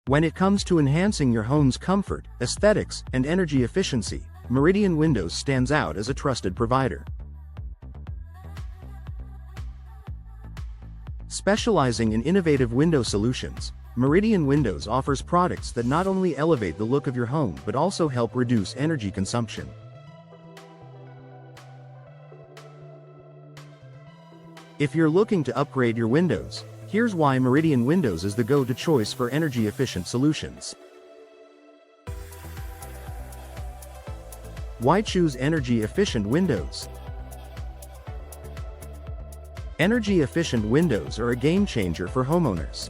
When it comes to enhancing your home's comfort, aesthetics, and energy efficiency, Meridian Windows stands out as a trusted provider. Specializing in innovative window solutions, Meridian Windows offers products that not only elevate the look of your home but also help reduce energy consumption. If you're looking to upgrade your windows, here's why Meridian Windows is the go-to choice for energy-efficient solutions. Why choose energy-efficient windows? Energy-efficient windows are a game-changer for homeowners.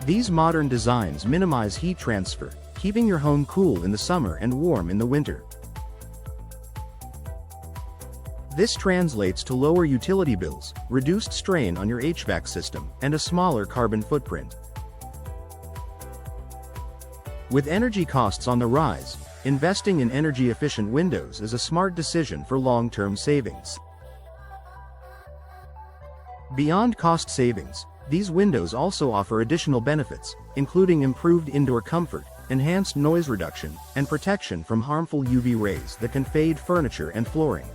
These modern designs minimize heat transfer, keeping your home cool in the summer and warm in the winter. This translates to lower utility bills, reduced strain on your HVAC system, and a smaller carbon footprint. With energy costs on the rise, investing in energy-efficient windows is a smart decision for long-term savings. Beyond cost savings, these windows also offer additional benefits, including improved indoor comfort, enhanced noise reduction, and protection from harmful UV rays that can fade furniture and flooring.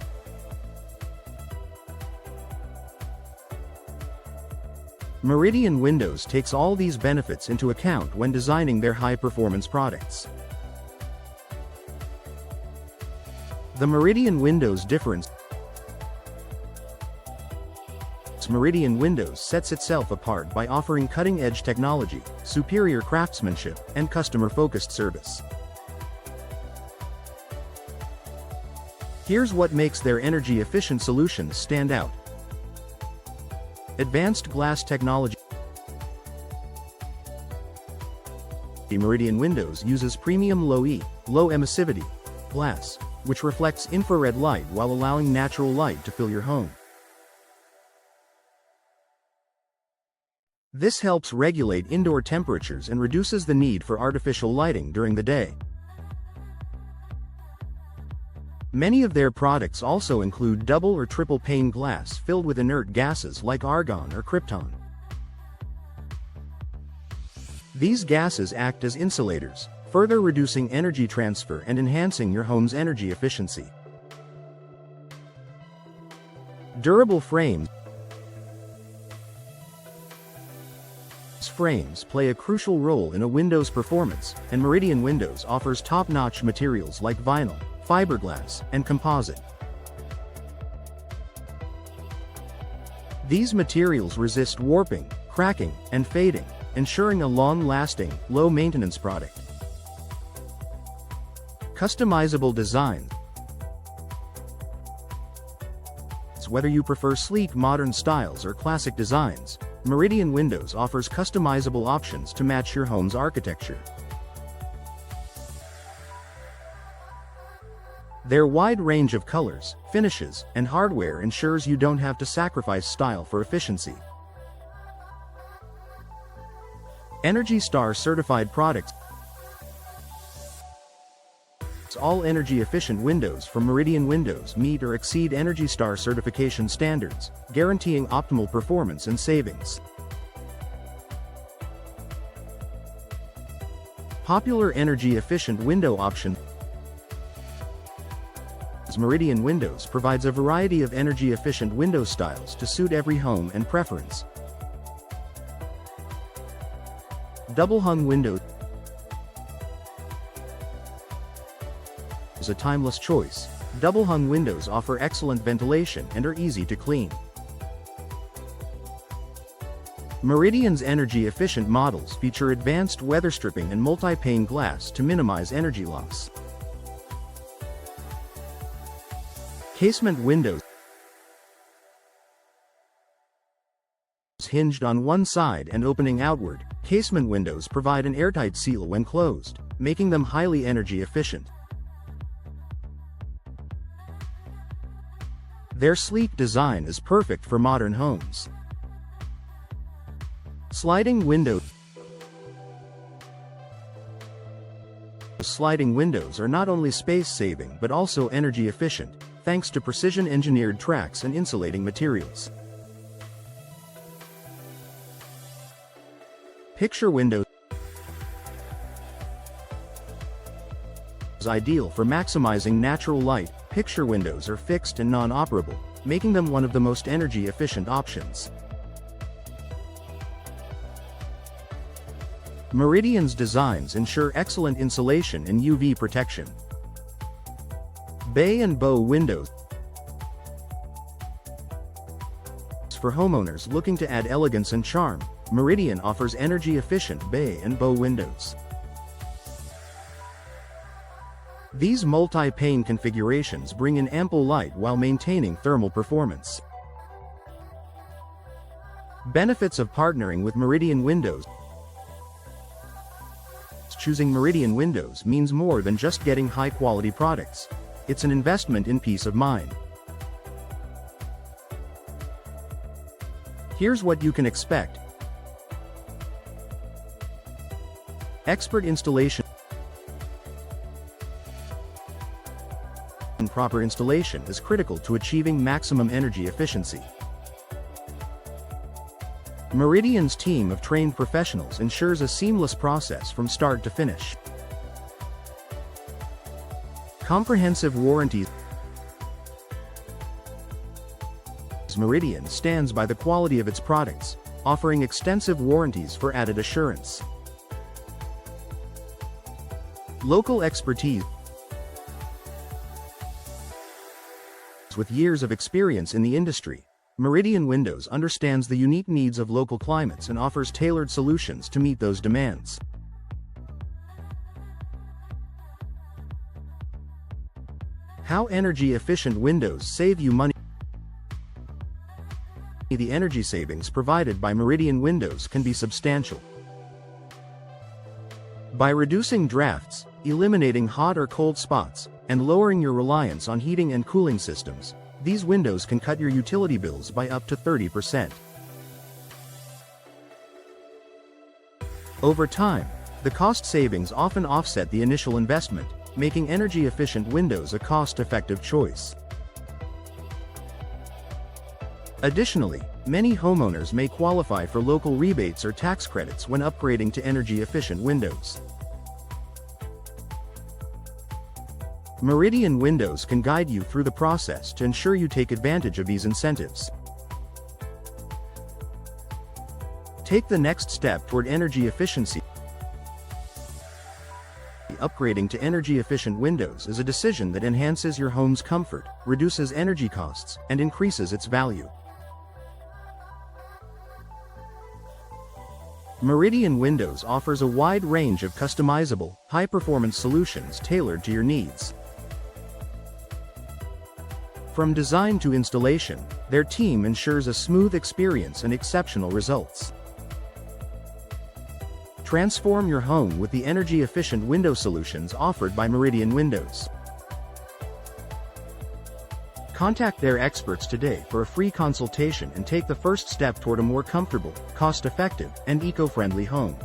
Meridian Windows takes all these benefits into account when designing their high-performance products. The Meridian Windows difference. Meridian Windows sets itself apart by offering cutting-edge technology, superior craftsmanship, and customer-focused service. Here's what makes their energy-efficient solutions stand out. Advanced glass technology. Meridian Windows uses premium low-E, low-emissivity glass, which reflects infrared light while allowing natural light to fill your home. This helps regulate indoor temperatures and reduces the need for artificial lighting during the day. Many of their products also include double or triple pane glass filled with inert gases like argon or krypton. These gases act as insulators, further reducing energy transfer and enhancing your home's energy efficiency. Durable frames. Frames play a crucial role in a window's performance, and Meridian Windows offers top-notch materials like vinyl, fiberglass, and composite. These materials resist warping, cracking, and fading, ensuring a long-lasting, low-maintenance product. Customizable design. Whether you prefer sleek modern styles or classic designs, Meridian Windows offers customizable options to match your home's architecture. Their wide range of colors, finishes, and hardware ensures you don't have to sacrifice style for efficiency. Energy Star certified products. All energy-efficient windows from Meridian Windows meet or exceed Energy Star certification standards, guaranteeing optimal performance and savings. Popular energy-efficient window option. Meridian Windows provides a variety of energy-efficient window styles to suit every home and preference. Double-hung windows. A timeless choice, double-hung windows offer excellent ventilation and are easy to clean. Meridian's energy-efficient models feature advanced weather stripping and multi-pane glass to minimize energy loss. Casement windows. Hinged on one side and opening outward, casement windows provide an airtight seal when closed, making them highly energy efficient. Their sleek design is perfect for modern homes. Sliding window. Sliding windows are not only space-saving but also energy-efficient, thanks to precision-engineered tracks and insulating materials. Picture windows is ideal for maximizing natural light. Picture windows are fixed and non-operable, making them one of the most energy-efficient options. Meridian's designs ensure excellent insulation and UV protection. Bay and bow windows. For homeowners looking to add elegance and charm, Meridian offers energy-efficient bay and bow windows. These multi-pane configurations bring in ample light while maintaining thermal performance. Benefits of partnering with Meridian Windows. Choosing Meridian Windows means more than just getting high-quality products. It's an investment in peace of mind. Here's what you can expect. Expert installation. Proper installation is critical to achieving maximum energy efficiency. Meridian's team of trained professionals ensures a seamless process from start to finish. Comprehensive warranties. Meridian stands by the quality of its products, offering extensive warranties for added assurance. Local expertise. With years of experience in the industry, Meridian Windows understands the unique needs of local climates and offers tailored solutions to meet those demands. How energy-efficient windows save you money? The energy savings provided by Meridian Windows can be substantial. By reducing drafts, eliminating hot or cold spots, and lowering your reliance on heating and cooling systems, these windows can cut your utility bills by up to 30%. Over time, the cost savings often offset the initial investment, making energy-efficient windows a cost-effective choice. Additionally, many homeowners may qualify for local rebates or tax credits when upgrading to energy-efficient windows. Meridian Windows can guide you through the process to ensure you take advantage of these incentives. Take the next step toward energy efficiency. Upgrading to energy-efficient windows is a decision that enhances your home's comfort, reduces energy costs, and increases its value. Meridian Windows offers a wide range of customizable, high-performance solutions tailored to your needs. From design to installation, their team ensures a smooth experience and exceptional results. Transform your home with the energy-efficient window solutions offered by Meridian Windows. Contact their experts today for a free consultation and take the first step toward a more comfortable, cost-effective, and eco-friendly home.